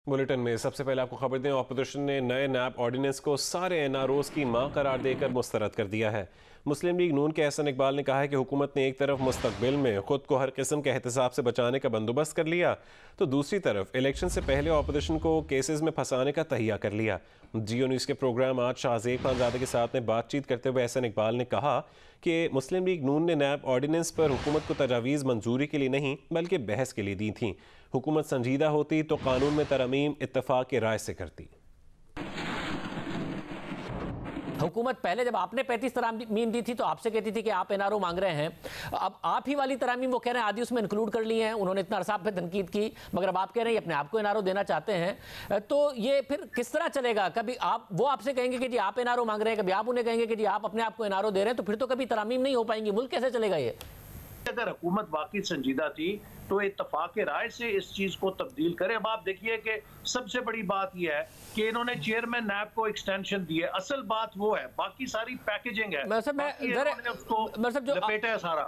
Bulletin में सबसे पहले आपको खबर दें, अपोजिशन ने नए नैब ऑर्डिनेंस को सारे एनआरओज की मां करार देकर मुस्तरद कर दिया है। मुस्लिम लीग नून के एहसन इकबाल ने कहा है कि हुकूमत ने एक तरफ मुस्तकबिल में खुद को हर किस्म के एहतसाब से बचाने का बंदोबस्त कर लिया, तो दूसरी तरफ इलेक्शन से पहले अपोजिशन को केसेस में फंसाने का तहिया कर लिया। जियो न्यूज़ के प्रोग्राम आज शाहज़ेब खानज़ादे के साथ में बातचीत करते हुए एहसन इकबाल ने कहा कि मुस्लिम लीग नून ने नैब ऑर्डिनेंस पर हुकूमत को तजावीज़ मंजूरी के लिए नहीं बल्कि बहस के लिए दी थी। हुकूमत संजीदा होती तो कानून में तरमीम इत्तफाक की राय से करती। हुकूमत पहले जब आपने 35 तरामीम दी थी तो आपसे कहती थी कि आप एनआरओ मांग रहे हैं, अब आप ही वाली तरामीम वो कह रहे हैं आदि उसमें इंक्लूड कर लिए हैं। उन्होंने इतना अरसा पे तनकीद की, मगर अब आप कह रहे हैं अपने आप को एनआरओ देना चाहते हैं, तो ये फिर किस तरह चलेगा? कभी आप वो आपसे कहेंगे कि जी आप एनआरओ मांग रहे हैं, कभी आप उन्हें कहेंगे कि जी आप अपने आप को एनआरओ दे रहे हैं, तो फिर तो कभी तरामीम नहीं हो पाएंगी। मुल्क कैसे चलेगा ये? अगर हुकूमत वाकई संजीदा थी तो इत्तफाक राय से इस चीज को तब्दील करे। अब आप देखिए कि सबसे बड़ी बात यह है कि इन्होंने चेयरमैन नैब को एक्सटेंशन दी है। असल बात वो है, बाकी सारी पैकेजिंग है।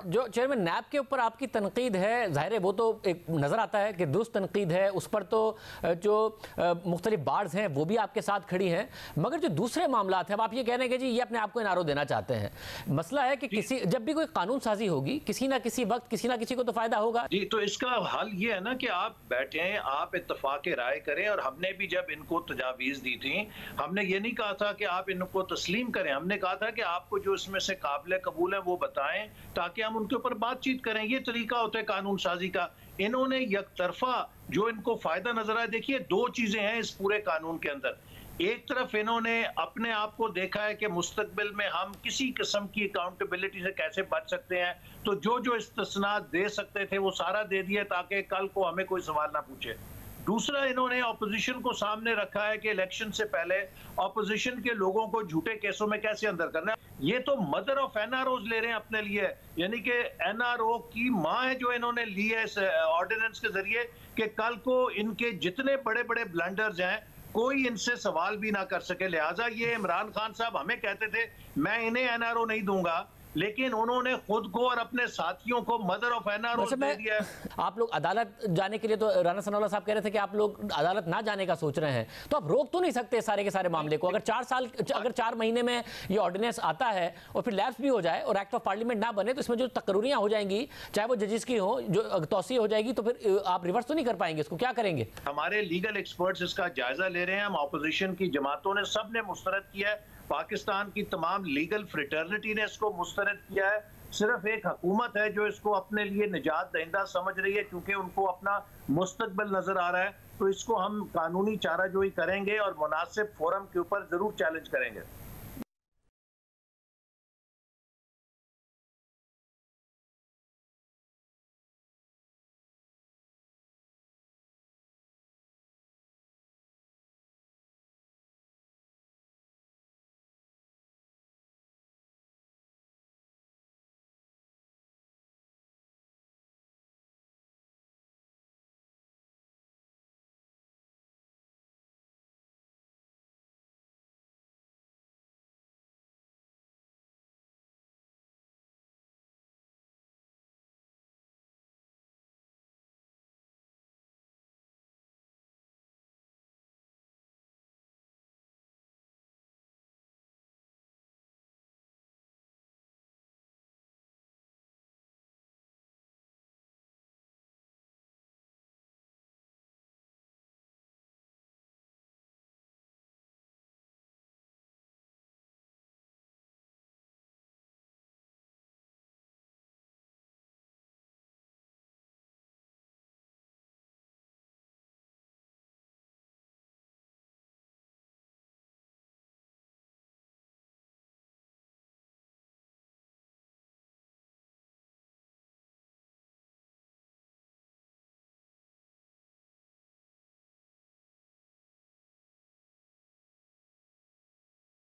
जो चेयरमैन नैब के ऊपर आपकी तनकीद है, जाहिर है वो तो एक नजर आता है कि दुरुस्त तनकीद है, उस पर तो जो मुख्तलिफ बार्स हैं वो भी आपके साथ खड़ी हैं, मगर जो दूसरे मामला हैं, अब आप ये कह रहे हैं कि जी ये अपने आप को एनआरओ देना चाहते हैं। मसला है कि जब भी कोई कानून साजी होगी, किसी ना किसी वक्त किसी ना किसी को तो फायदा होगा जी। तो इसका हल ये है ना कि आप बैठें, आप इत्तफाक राय करें। और हमने भी जब इनको तजावीज़ दी थी, हमने ये नहीं कहा था कि आप इनको तस्लीम करें, हमने कहा था कि आपको जो इसमें से काबिल कबूल है वो बताएं ताकि हम उनके ऊपर बातचीत करें। ये तरीका होता है कानून साजी का। इन्होंने एक तरफा जो इनको फायदा नजर आया, देखिए दो चीजें हैं इस पूरे कानून के अंदर। एक तरफ इन्होंने अपने आप को देखा है कि मुस्तकबिल में हम किसी किस्म की अकाउंटेबिलिटी से कैसे बच सकते हैं, तो जो जो इस्तिस्ना दे सकते थे वो सारा दे दिया ताकि कल को हमें कोई सवाल ना पूछे। दूसरा, इन्होंने अपोजिशन को सामने रखा है कि इलेक्शन से पहले अपोजिशन के लोगों को झूठे केसों में कैसे अंदर करना है। ये तो मदर ऑफ एनआरओज ले रहे हैं अपने लिए, यानी कि एनआरओ की मां है जो इन्होंने ली है इस ऑर्डिनेंस के जरिए कि कल को इनके जितने बड़े बड़े ब्लंडर्स हैं कोई इनसे सवाल भी ना कर सके। लिहाजा ये इमरान खान साहब हमें कहते थे मैं इन्हें एनआरओ नहीं दूंगा, लेकिन उन्होंने खुद को और अपने साथियों को मदर ऑफ एनआरओ दे दिया है। आप लोग अदालत जाने के लिए तो राना सनाउल्लाह साहब कह रहे थे कि आप लोग अदालत ना जाने का सोच रहे हैं, तो आप रोक तो नहीं सकते सारे के सारे मामले को? अगर 4 महीने में ये ऑर्डिनेंस आता है और फिर लैप्स भी हो जाए और एक्ट ऑफ पार्लियामेंट ना बने, तो इसमें जो तकरीरियां हो जाएंगी, चाहे वो जजेस की हो, जो तौसी हो जाएगी, तो फिर आप रिवर्स तो नहीं कर पाएंगे इसको? क्या करेंगे? हमारे लीगल एक्सपर्ट्स इसका जायजा ले रहे हैं। हम अपोजिशन की जमातों ने सब ने मुस्तरद किया है, पाकिस्तान की तमाम लीगल फ्रेटर्निटी ने इसको मुस्तरद किया है। सिर्फ एक हुकूमत है जो इसको अपने लिए निजात दहिंदा समझ रही है, क्योंकि उनको अपना मुस्तकबिल नजर आ रहा है। तो इसको हम कानूनी चाराजोई करेंगे और मुनासिब फोरम के ऊपर जरूर चैलेंज करेंगे।